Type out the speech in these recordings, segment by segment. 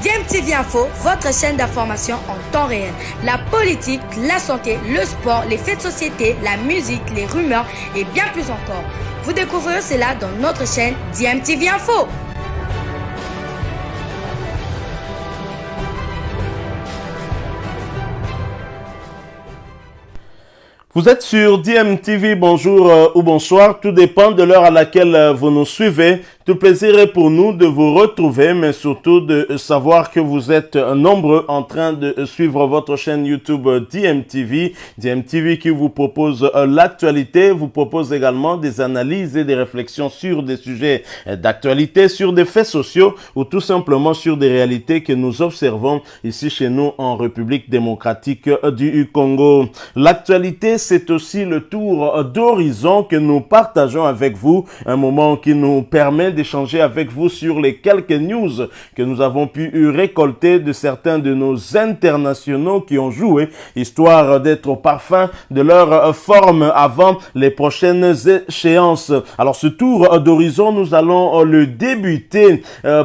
DMTV Info, votre chaîne d'information en temps réel. La politique, la santé, le sport, les faits de société, la musique, les rumeurs et bien plus encore. Vous découvrirez cela dans notre chaîne DMTV Info. Vous êtes sur DMTV, bonjour ou bonsoir, tout dépend de l'heure à laquelle vous nous suivez. Tout plaisir est pour nous de vous retrouver, mais surtout de savoir que vous êtes nombreux en train de suivre votre chaîne YouTube DMTV. DMTV qui vous propose l'actualité, vous propose également des analyses et des réflexions sur des sujets d'actualité, sur des faits sociaux ou tout simplement sur des réalités que nous observons ici chez nous en République démocratique du Congo. L'actualité, c'est aussi le tour d'horizon que nous partageons avec vous, un moment qui nous permet d'échanger avec vous sur les quelques news que nous avons pu récolter de certains de nos internationaux qui ont joué, histoire d'être au parfum de leur forme avant les prochaines échéances. Alors ce tour d'horizon, nous allons le débuter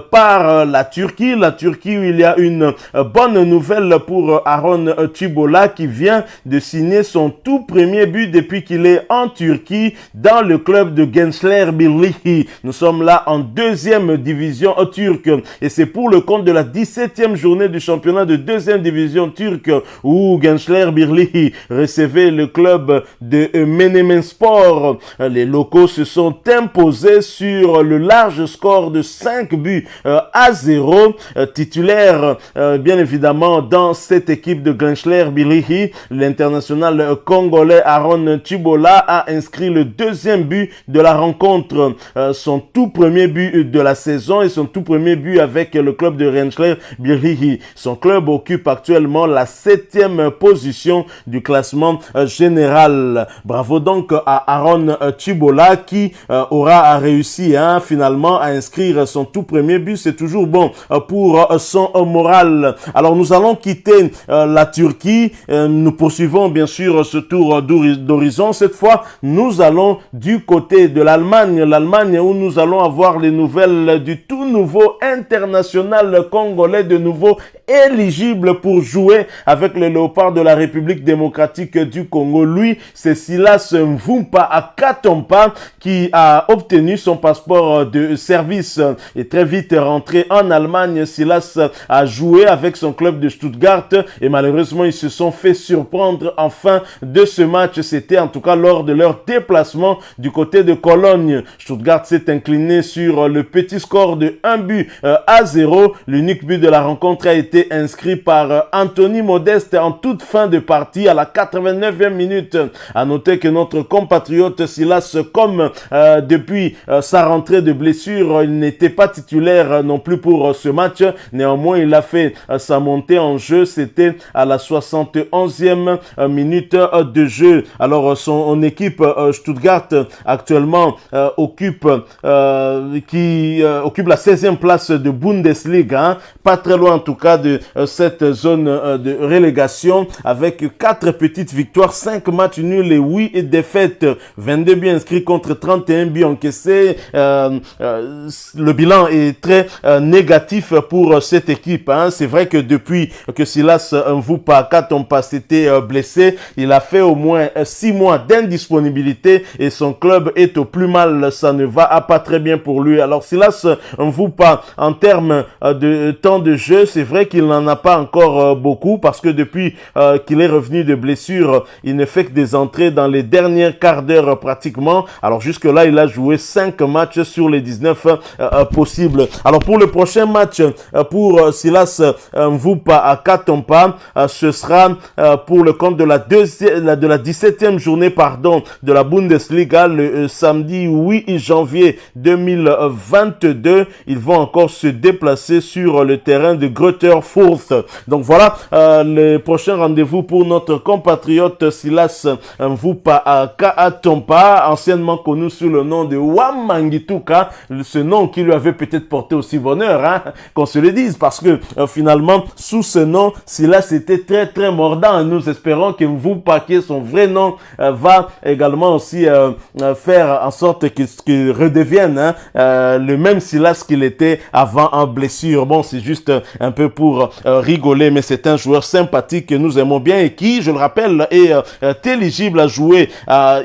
par la Turquie. La Turquie où il y a une bonne nouvelle pour Aron Chibola qui vient de signer son tout premier but depuis qu'il est en Turquie dans le club de Gençler Birliği. Nous sommes là en deuxième division turque et c'est pour le compte de la 17e journée du championnat de deuxième division turque où Gençler Birliği recevait le club de Menemenspor. Les locaux se sont imposés sur le large score de 5 buts à 0. Titulaire bien évidemment dans cette équipe de Gençler Birliği, l'international congolais Aron Chibola a inscrit le deuxième but de la rencontre, son tout premier but de la saison et son tout premier but avec le club de Gençler Birliği. Son club occupe actuellement la 7e position du classement général. Bravo donc à Aron Chibola qui aura réussi finalement à inscrire son tout premier but. C'est toujours bon pour son moral. Alors nous allons quitter la Turquie. Nous poursuivons bien sûr ce tour d'horizon. Cette fois, nous allons du côté de l'Allemagne. L'Allemagne où nous allons avoir les nouvelles du tout nouveau international congolais, de nouveau éligible pour jouer avec les Léopards de la République démocratique du Congo. Lui, c'est Silas Mvumpa Akatompa qui a obtenu son passeport de service et très vite rentré en Allemagne. Silas a joué avec son club de Stuttgart et malheureusement, ils se sont fait surprendre en fin de ce match. C'était en tout cas lors de leur déplacement du côté de Cologne. Stuttgart s'est incliné sur le petit score de 1 but à 0. L'unique but de la rencontre a été inscrit par Anthony Modeste en toute fin de partie à la 89e minute. À noter que notre compatriote Silas, comme depuis sa rentrée de blessure, il n'était pas titulaire non plus pour ce match. Néanmoins, il a fait sa montée en jeu. C'était à la 71e minute de jeu. Alors, son équipe Stuttgart actuellement occupe la 16e place de Bundesliga, pas très loin en tout cas de cette zone de relégation, avec 4 petites victoires, 5 matchs nuls et 8 défaites, 22 buts inscrits contre 31 buts encaissés. Le bilan est très négatif pour cette équipe. C'est vrai que depuis que Silas Mvumpa Akatompa s'était blessé, il a fait au moins 6 mois d'indisponibilité et son club est au plus mal. Ça ne va pas très bien pour lui. Alors Silas Mvumpa, en termes de temps de jeu, c'est vrai qu'il n'en a pas encore beaucoup parce que depuis qu'il est revenu de blessure, il ne fait que des entrées dans les derniers quarts d'heure pratiquement. Alors jusque-là, il a joué 5 matchs sur les 19 possibles. Alors pour le prochain match pour Silas Mvumpa Akatompa, ce sera pour le compte de la 17e journée de la Bundesliga le samedi 8 janvier 2022. Ils vont encore se déplacer sur le terrain de Greuther Forth. Donc voilà le prochain rendez-vous pour notre compatriote Silas Mvupa Kaatompa, anciennement connu sous le nom de Wamangituka, ce nom qui lui avait peut-être porté aussi bonheur, hein, qu'on se le dise, parce que finalement, sous ce nom, Silas était très très mordant. Nous espérons que Mvupa, qui est son vrai nom, va également aussi faire en sorte qu'il redevienne le même Silas qu'il était avant en blessure. Bon, c'est juste un peu pour rigoler, mais c'est un joueur sympathique que nous aimons bien et qui, je le rappelle, est éligible à jouer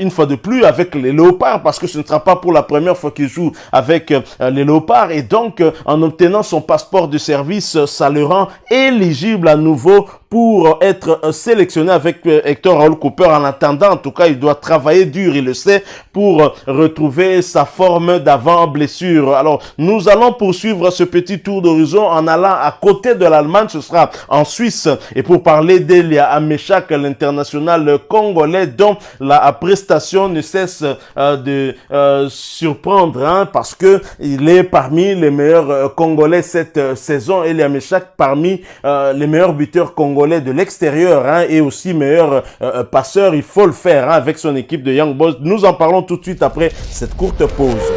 une fois de plus avec les Léopards, parce que ce ne sera pas pour la première fois qu'il joue avec les Léopards, et donc en obtenant son passeport de service, ça le rend éligible à nouveau pour être sélectionné avec Hector Raoul Cooper. En attendant, en tout cas, il doit travailler dur, il le sait, pour retrouver sa forme d'avant blessure. Alors, nous allons poursuivre ce petit tour d'horizon en allant à côté de l'Allemagne, ce sera en Suisse. Et pour parler d'Elia Amechak, l'international congolais, dont la prestation ne cesse de surprendre, hein, parce que il est parmi les meilleurs Congolais cette saison. Elia Amechak parmi les meilleurs buteurs congolais de l'extérieur, hein, et aussi meilleur passeur. Il faut le faire, hein, avec son équipe de Young Boys. Nous en parlons tout de suite après cette courte pause.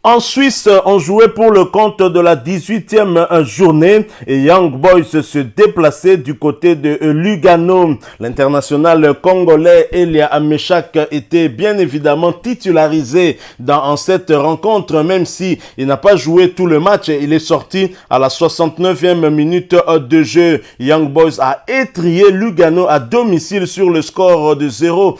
En Suisse, on jouait pour le compte de la 18e journée et Young Boys se déplaçait du côté de Lugano. L'international congolais Elia Amechak était bien évidemment titularisé en cette rencontre, même si il n'a pas joué tout le match. Il est sorti à la 69e minute de jeu. Young Boys a étrié Lugano à domicile sur le score de 0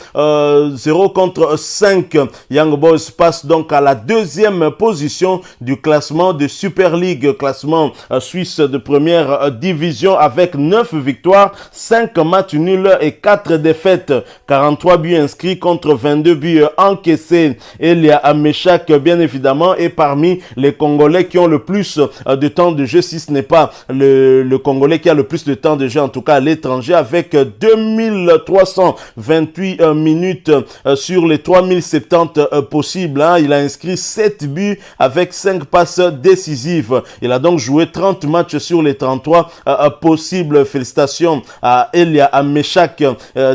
contre 5. Young Boys passe donc à la deuxième position du classement de Super League, classement suisse de première division, avec 9 victoires, 5 matchs nuls et 4 défaites. 43 buts inscrits contre 22 buts encaissés. Elia Amechak, bien évidemment, est parmi les Congolais qui ont le plus de temps de jeu, si ce n'est pas le Congolais qui a le plus de temps de jeu, en tout cas à l'étranger, avec 2328 minutes sur les 3070 possibles. Hein. Il a inscrit 7 buts avec 5 passes décisives. Il a donc joué 30 matchs sur les 33 possibles. Félicitations à Elia Amechak,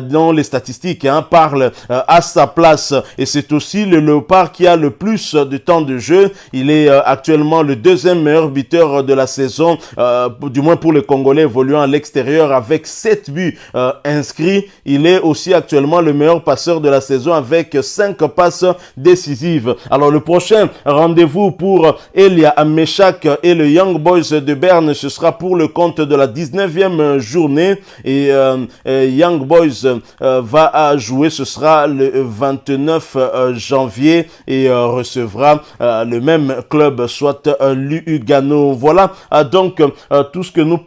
dont les statistiques parlent à sa place. Et c'est aussi le Léopard qui a le plus de temps de jeu. Il est actuellement le deuxième meilleur buteur de la saison, du moins pour les Congolais évoluant à l'extérieur, avec 7 buts inscrits. Il est aussi actuellement le meilleur passeur de la saison avec 5 passes décisives. Alors le prochain rendez-vous pour Elia Amechak et le Young Boys de Berne, ce sera pour le compte de la 19e journée, et Young Boys va jouer, ce sera le 29 janvier, et recevra le même club, soit Lugano. Voilà donc tout ce que nous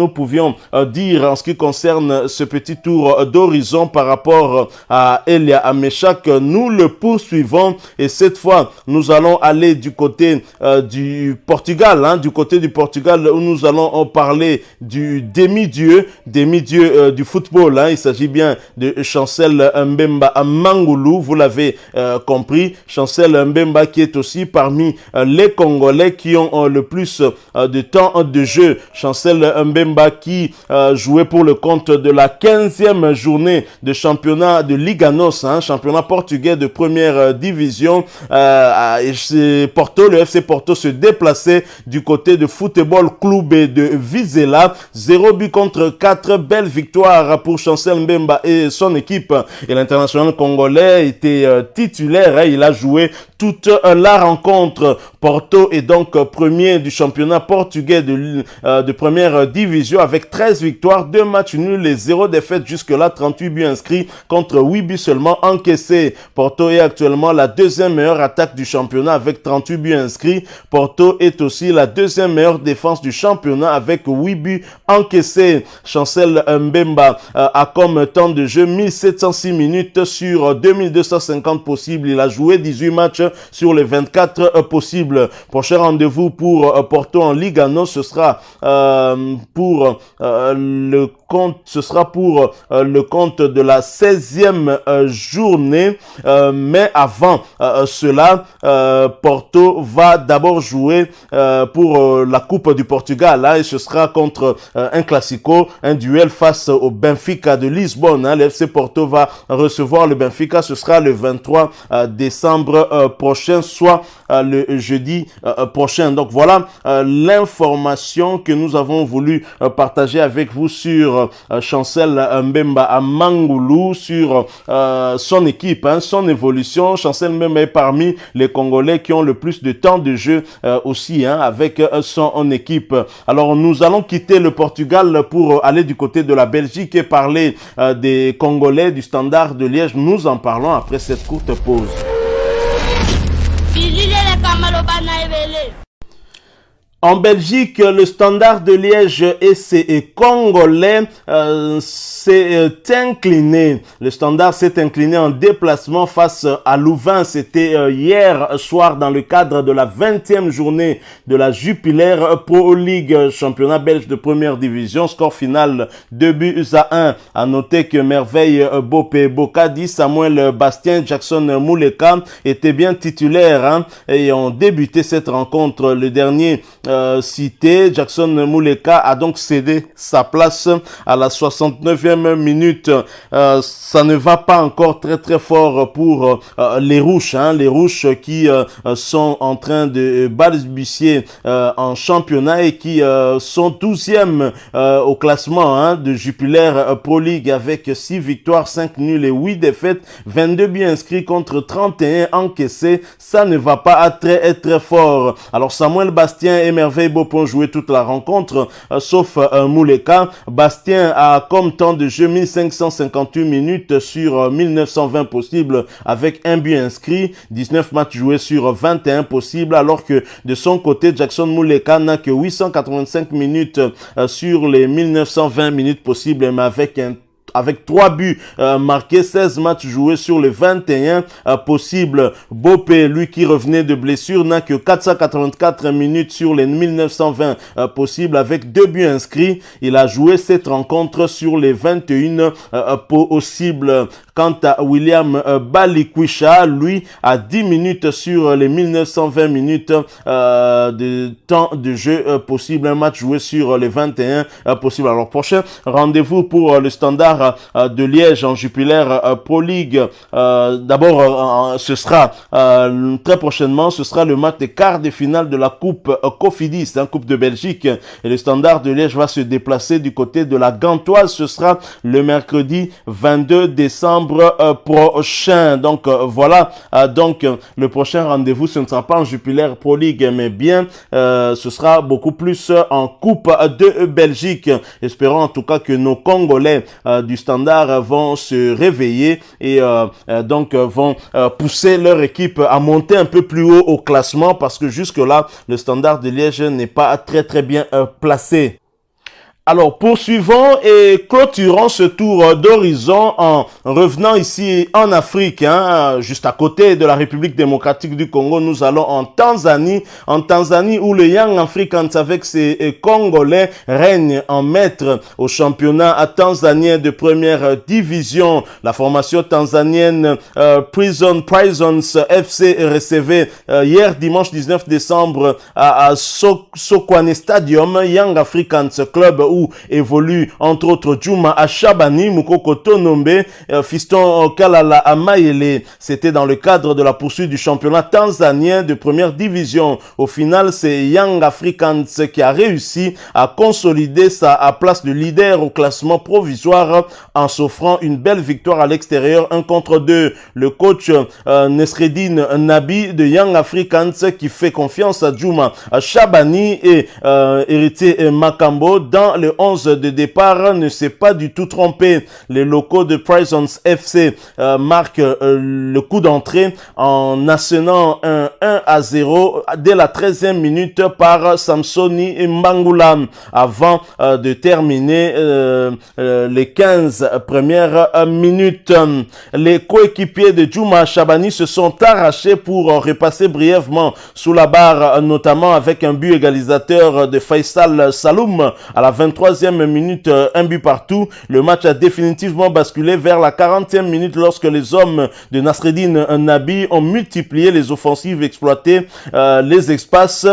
pouvions dire en ce qui concerne ce petit tour d'horizon par rapport à Elia Amechak. Nous le poursuivons, et cette fois nous allons aller du côté du Portugal, hein, du côté du Portugal, où nous allons parler du demi-dieu du football. Hein. Il s'agit bien de Chancel Mbemba Mangulu, vous l'avez compris. Chancel Mbemba qui est aussi parmi les Congolais qui ont le plus de temps de jeu. Chancel Mbemba qui jouait pour le compte de la 15e journée de championnat de Liga NOS, hein, championnat portugais de première division. Le FC Porto se déplaçait du côté de Football Club de Vizela. 0 but contre 4. Belle victoire pour Chancel Mbemba et son équipe. Et l'international congolais était titulaire. Hein. Il a joué toute la rencontre. Porto est donc premier du championnat portugais de première division avec 13 victoires, 2 matchs nuls et 0 défaite jusque-là. 38 buts inscrits contre 8 buts seulement encaissés. Porto est actuellement la deuxième meilleure attaque du championnat avec 38 buts inscrits. Porto est aussi la deuxième meilleure défense du championnat avec 8 buts encaissés. Chancel Mbemba a comme temps de jeu 1706 minutes sur 2250 possibles. Il a joué 18 matchs sur les 24 possibles. Prochain rendez-vous pour Porto en Ligue 1, ce sera pour le compte de la 16e journée, mais avant cela, Porto va d'abord jouer pour la Coupe du Portugal, et ce sera contre un classico, un duel face au Benfica de Lisbonne. Le FC Porto va recevoir le Benfica, ce sera le 23 décembre prochain, soit le jeudi prochain. Donc voilà l'information que nous avons voulu partager avec vous sur Chancel Mbemba à Mangoulou, sur son équipe, son évolution. Chancel Mbemba est parmi les Congolais qui ont le plus de temps de jeu aussi, avec son équipe. Alors nous allons quitter le Portugal pour aller du côté de la Belgique et parler des Congolais du Standard de Liège. Nous en parlons après cette courte pause. En Belgique, le Standard de Liège et ses Congolais s'est incliné. Le Standard s'est incliné en déplacement face à Louvain. C'était hier soir dans le cadre de la 20e journée de la Jupiler Pro League, championnat belge de première division. Score final 2-1. À noter que Merveille Bopé Bokadi, Samuel Bastien, Jackson Mouleka étaient bien titulaires et ont débuté cette rencontre. Le dernier cité, Jackson Mouleka, a donc cédé sa place à la 69e minute. Ça ne va pas encore très fort pour les Rouges, les Rouges qui sont en train de balbutier en championnat et qui sont 12e au classement de Jupiler Pro League avec 6 victoires, 5 nuls et 8 défaites, 22 buts inscrits contre 31 encaissés. Ça ne va pas être très fort. Alors Samuel Bastien et Merveille Bopon joué toute la rencontre, sauf Mouleka. Bastien a comme temps de jeu 1558 minutes sur 1920 possibles avec un but inscrit, 19 matchs joués sur 21 possibles, alors que de son côté, Jackson Mouleka n'a que 885 minutes sur les 1920 minutes possibles, mais avec 3 buts marqués, 16 matchs joués sur les 21 possibles. Bopé, lui qui revenait de blessure, n'a que 484 minutes sur les 1920 possibles avec 2 buts inscrits. Il a joué cette rencontre sur les 21 possibles. Quant à William Balikwisha, lui a 10 minutes sur les 1920 minutes de temps de jeu possible. Un match joué sur les 21 possibles. Alors prochain rendez-vous pour le Standard de Liège en Jupiler Pro League. D'abord, ce sera très prochainement, ce sera le match des quarts de finale de la Coupe Cofidis, Coupe de Belgique. Et le Standard de Liège va se déplacer du côté de la Gantoise. Ce sera le mercredi 22 décembre prochain. Donc voilà, donc le prochain rendez-vous, ce ne sera pas en Jupiler Pro League, mais bien ce sera beaucoup plus en Coupe de Belgique. Espérons en tout cas que nos Congolais du Standard vont se réveiller et donc vont pousser leur équipe à monter un peu plus haut au classement, parce que jusque là le Standard de Liège n'est pas très bien placé. Alors, poursuivons et clôturons ce tour d'horizon en revenant ici en Afrique, juste à côté de la République démocratique du Congo. Nous allons en Tanzanie où le Young Africans avec ses Congolais règne en maître au championnat tanzanien de première division. La formation tanzanienne Prisons FC recevait hier dimanche 19 décembre à Sokwane Stadium Young Africans Club où évolue entre autres Juma Ashabani, Mukoko Tonombe, Fiston Kalala Amayele. C'était dans le cadre de la poursuite du championnat tanzanien de première division. Au final, c'est Young Africans qui a réussi à consolider sa place de leader au classement provisoire en s'offrant une belle victoire à l'extérieur 1-2. Le coach Nesreddine Nabi de Young Africans qui fait confiance à Juma Ashabani et Héritier Makambo dans le le 11 de départ ne s'est pas du tout trompé. Les locaux de Prisons FC marquent le coup d'entrée en assénant un 1-0 dès la 13e minute par Samsoni Mbangula avant de terminer les 15 premières minutes. Les coéquipiers de Djouma Chabani se sont arrachés pour repasser brièvement sous la barre, notamment avec un but égalisateur de Faisal Saloum à la 23e minute, un but partout. Le match a définitivement basculé vers la 40e minute lorsque les hommes de Nasreddine Nabi ont multiplié les offensives, exploité les espaces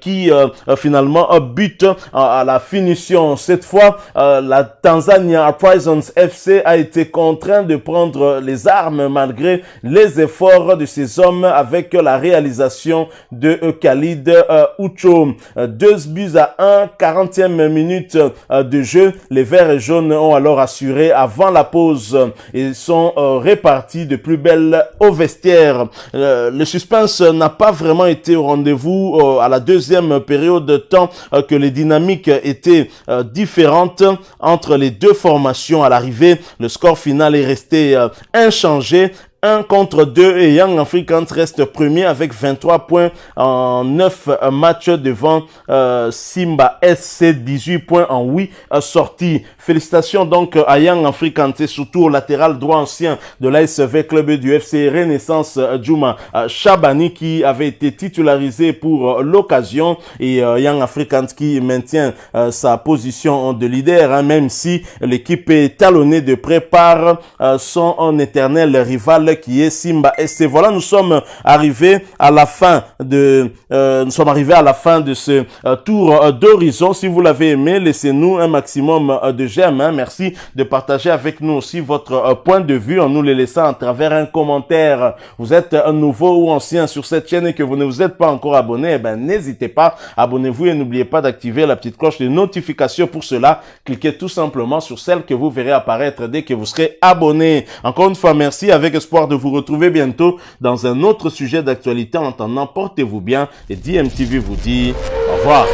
qui finalement butent à la finition. Cette fois, la Tanzania Prisons FC a été contraint de prendre les armes malgré les efforts de ses hommes avec la réalisation de Khalid Ucho. 2-1, 40e minute de jeu. Les Verts et Jaunes ont alors assuré avant la pause et sont répartis de plus belle au vestiaire. Le suspense n'a pas vraiment été au rendez-vous à la deuxième période de temps que les dynamiques étaient différentes entre les deux formations à l'arrivée. Le score final est resté inchangé. 1-2 et Young Africans reste premier avec 23 points en 9 matchs devant Simba SC 18 points en 8 sorties. Félicitations donc à Young Africans et surtout au latéral droit ancien de l'ASV Club du FC Renaissance Djouma Chabani qui avait été titularisé pour l'occasion et Young Africans qui maintient sa position de leader même si l'équipe est talonnée de près par son éternel rival qui est Simba SC. Voilà, nous sommes arrivés à la fin de ce tour d'horizon. Si vous l'avez aimé, laissez-nous un maximum de j'aime. Merci de partager avec nous aussi votre point de vue en nous les laissant à travers un commentaire. Vous êtes un nouveau ou ancien sur cette chaîne et que vous ne vous êtes pas encore abonné, n'hésitez pas, abonnez-vous et n'oubliez pas d'activer la petite cloche de notification. Pour cela, cliquez tout simplement sur celle que vous verrez apparaître dès que vous serez abonné. Encore une fois, merci, avec espoir de vous retrouver bientôt dans un autre sujet d'actualité. En attendant, portez-vous bien et DMTV vous dit au revoir.